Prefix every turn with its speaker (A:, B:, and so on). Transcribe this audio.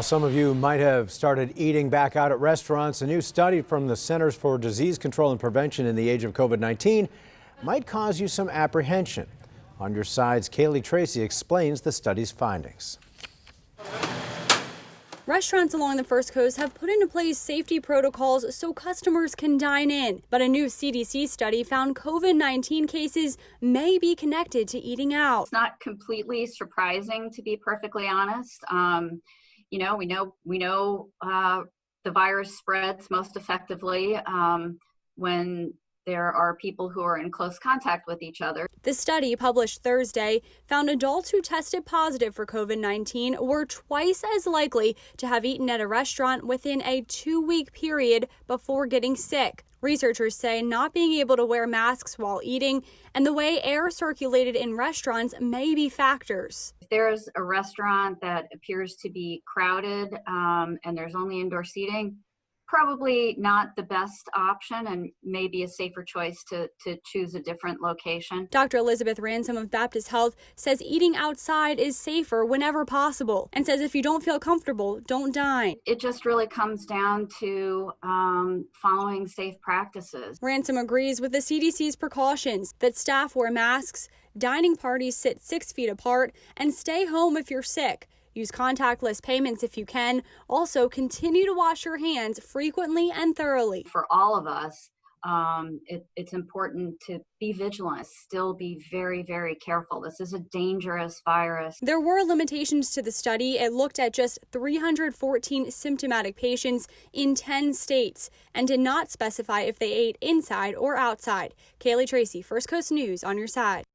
A: Some of you might have started eating back out at restaurants. A new study from the Centers for Disease Control and Prevention in the age of COVID-19 might cause you some apprehension. On your sides, Kaylee Tracy explains the study's findings.
B: Restaurants along the First Coast have put into place safety protocols so customers can dine in. But a new CDC study found COVID-19 cases may be connected to eating out.
C: It's not completely surprising, to be perfectly honest. We know the virus spreads most effectively when there are people who are in close contact with each other.
B: The study, published Thursday, found adults who tested positive for COVID-19 were twice as likely to have eaten at a restaurant within a 2-week period before getting sick. Researchers say not being able to wear masks while eating and the way air circulated in restaurants may be factors.
C: If there's a restaurant that appears to be crowded and there's only indoor seating, probably not the best option and maybe a safer choice to choose a different location.
B: Dr. Elizabeth Ransom of Baptist Health says eating outside is safer whenever possible and says if you don't feel comfortable, don't dine.
C: It just really comes down to following safe practices.
B: Ransom agrees with the CDC's precautions that staff wear masks, dining parties sit 6 feet apart, and stay home if you're sick. Use contactless payments if you can. Also, continue to wash your hands frequently and thoroughly.
C: For all of us, it's important to be vigilant, still be very, very careful. This is a dangerous virus.
B: There were limitations to the study. It looked at just 314 symptomatic patients in 10 states and did not specify if they ate inside or outside. Kaylee Tracy, First Coast News, on your side.